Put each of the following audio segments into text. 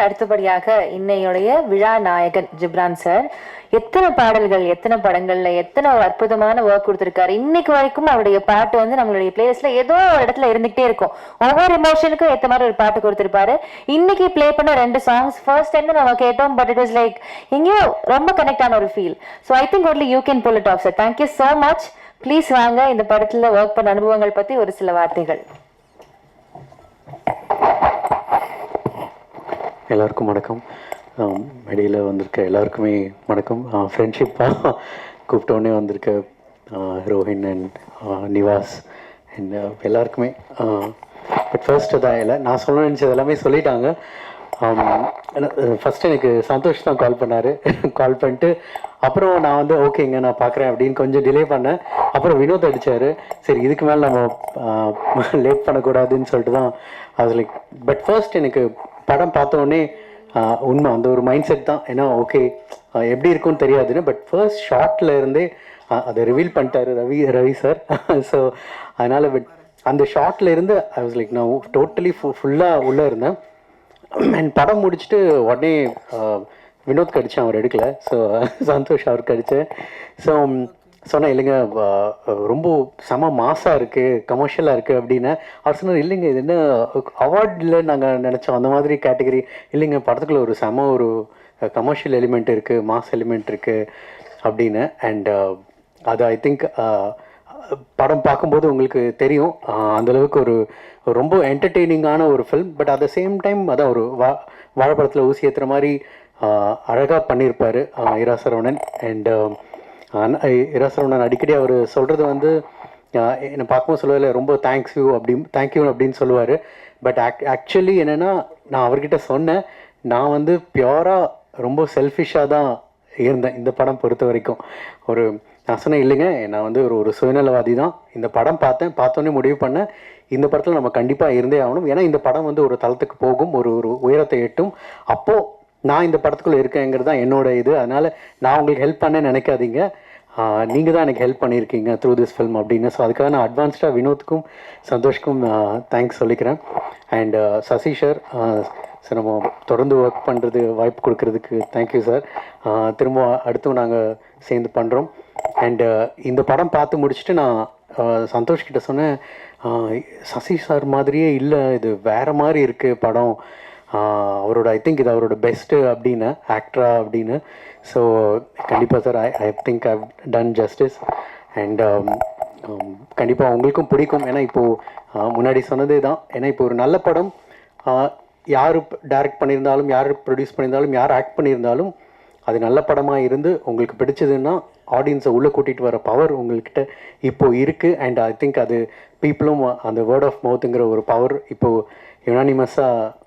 அடுத்தபடியாக இன்னையுடைய விழா நாயகன் ஜிப்ரான் சார் எத்தனை பாடல்கள் எத்தனை படங்கள்ல எத்தனை அற்புதமான ஒர்க் கொடுத்திருக்காரு. இன்னைக்கு வரைக்கும் அவருடைய பாட்டு வந்து நம்மளுடைய பிளேலிஸ்ட்ல ஏதோ ஒரு இடத்துல இருந்துகிட்டே இருக்கும். ஒவ்வொரு எமோஷனுக்கும் ஏற்ற மாதிரி ஒரு பாட்டு கொடுத்திருப்பாரு. இன்னைக்கு பிளே பண்ண 2 சாங்ஸ் ஃபர்ஸ்ட் டைம் நம்ம கேட்டோம், பட் இட் இஸ் லைக் எங்கேயோ ரொம்ப கனெக்ட் ஆன ஒரு feel. So I think only you can pull it off sir. Thank you so much. Please வாங்க இந்த படத்துல ஒர்க் பண்ண அனுபவங்கள் பத்தி ஒரு சில வார்த்தைகள். எல்லாருக்கும் வணக்கம். மேடையில் வந்திருக்க எல்லாருக்குமே வணக்கம். ஃப்ரெண்ட்ஷிப்பாக கூப்பிட்டோன்னே வந்திருக்க ரோஹின் அண்ட் நிவாஸ் அண்ட் எல்லாருக்குமே. பட் ஃபர்ஸ்ட் தான் இல்லை, நான் சொல்ல நினச்சது எல்லாமே சொல்லிட்டாங்க. ஃபஸ்ட்டு எனக்கு சந்தோஷ் தான் கால் பண்ணார். கால் பண்ணிட்டு அப்புறம் நான் வந்து ஓகேங்க நான் பார்க்குறேன் அப்படின்னு கொஞ்சம் டிலே பண்ணேன். அப்புறம் வினோத் அடித்தார். சரி இதுக்கு மேலே நம்ம லேட் பண்ணக்கூடாதுன்னு சொல்லிட்டு தான் அது லைக். பட் ஃபர்ஸ்ட் எனக்கு படம் பார்த்தோன்னே உண்மை அந்த ஒரு மைண்ட் செட் தான். ஏன்னா ஓகே எப்படி இருக்குன்னு தெரியாதுன்னு, பட் ஃபர்ஸ்ட் ஷார்ட்டில் இருந்தே அதை ரிவீல் பண்ணிட்டாரு ரவி சார். ஸோ அதனால் பட் அந்த ஷார்ட்டில் இருந்து ஐ வாஸ் லைக் நான் டோட்டலி ஃபுல்லாக உள்ளே இருந்தேன். அண்ட் படம் முடிச்சுட்டு உடனே வினோத் கடிச்சேன், அவர் எடுக்கலை. ஸோ சந்தோஷ் அவருக்கு அடித்தேன். ஸோ சொன்னேன் இல்லைங்க ரொம்ப செம மாசாக இருக்குது, கமர்ஷியலாக இருக்குது அப்படின்னு. அவர் சொன்னார் இல்லைங்க இது என்ன அவார்டில் நாங்கள் நினச்சோம் அந்த மாதிரி கேட்டகரி இல்லைங்க, படத்துக்குள்ள ஒரு செம ஒரு கமர்ஷியல் எலிமெண்ட் இருக்குது, மாஸ் எலிமெண்ட் இருக்குது அப்படின்னு. அண்ட் அது ஐ திங்க் படம் பார்க்கும்போது உங்களுக்கு தெரியும் அந்தளவுக்கு ஒரு ரொம்ப என்டர்டெய்னிங்கான ஒரு film. But at the same time அதான் ஒரு வாழைப்படத்தில் ஊசி ஏற்றுற மாதிரி அழகாக பண்ணியிருப்பார் இரா சரவணன். அண்ட் இரா சரவணன் அடிக்கடி அவர் சொல்கிறது வந்து என்னை பார்க்கவும் சொல்லுவார் ரொம்ப தேங்க்யூ அப்படின்னு சொல்லுவார். பட் ஆக்சுவலி என்னென்னா நான் அவர்கிட்ட சொன்னேன், நான் வந்து பியூராக ரொம்ப செல்ஃபிஷாக தான் இருந்தேன் இந்த படம் பொறுத்த வரைக்கும். நான் சொன்னேன் இல்லைங்க நான் வந்து ஒரு சுயநலவாதி தான். இந்த படம் பார்த்தோன்னே முடிவு பண்ணேன் இந்த படத்தில் நம்ம கண்டிப்பாக இருந்தே ஆகணும். ஏன்னா இந்த படம் வந்து ஒரு தளத்துக்கு போகும், ஒரு உயரத்தை எட்டும். அப்போது நான் இந்த படத்துக்குள்ளே இருக்கேங்கிறது தான் என்னோட இது. அதனால் நான் உங்களுக்கு ஹெல்ப் பண்ண நினைக்காதீங்க, நீங்கள் தான் எனக்கு ஹெல்ப் பண்ணியிருக்கீங்க த்ரூ திஸ் ஃபில்ம் அப்படின்னு. ஸோ அதுக்காக நான் அட்வான்ஸ்டாக வினோத்துக்கும் சந்தோஷ்க்கும் தேங்க்ஸ் சொல்லிக்கிறேன். அண்ட் சசி சார் சார் நம்ம தொடர்ந்து ஒர்க் பண்ணுறது வாய்ப்பு கொடுக்கறதுக்கு தேங்க்யூ சார். திரும்ப அடுத்தும் நாங்கள் சேர்ந்து பண்ணுறோம். அண்டு இந்த படம் பார்த்து முடிச்சுட்டு நான் சந்தோஷ்கிட்ட சொன்னேன், சசி சார் மாதிரியே இல்லை, இது வேறு மாதிரி இருக்குது படம், அவரோட ஐ திங்க் இது அவரோட பெஸ்ட்டு அப்படின்னு ஆக்டரா அப்படின்னு. ஸோ கண்டிப்பாக sir I think I done justice. And கண்டிப்பாக உங்களுக்கும் பிடிக்கும். ஏன்னா இப்போது முன்னாடி சொன்னதே தான், ஏன்னா இப்போ ஒரு நல்ல படம் யார் டைரக்ட் பண்ணியிருந்தாலும் யார் ப்ரொடியூஸ் பண்ணியிருந்தாலும் யார் ஆக்ட் பண்ணியிருந்தாலும் அது நல்ல படமாக இருந்து உங்களுக்கு பிடிச்சதுன்னா ஆடியன்ஸை உள்ளே கூட்டிகிட்டு வர பவர் உங்கள்கிட்ட இப்போது இருக்குது. அண்ட் ஐ திங்க் அது பீப்புளும் அந்த வேர்ட் ஆஃப் மவுத்துங்கிற ஒரு பவர் இப்போது யுனானிமஸாக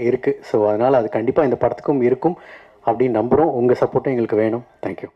இருக்குது. ஸோ அதனால் அது கண்டிப்பாக இந்த படத்துக்கும் இருக்கும் அப்படின்னு நம்புகிறோம். உங்கள் சப்போர்ட்டும் எங்களுக்கு வேணும். தேங்க்யூ.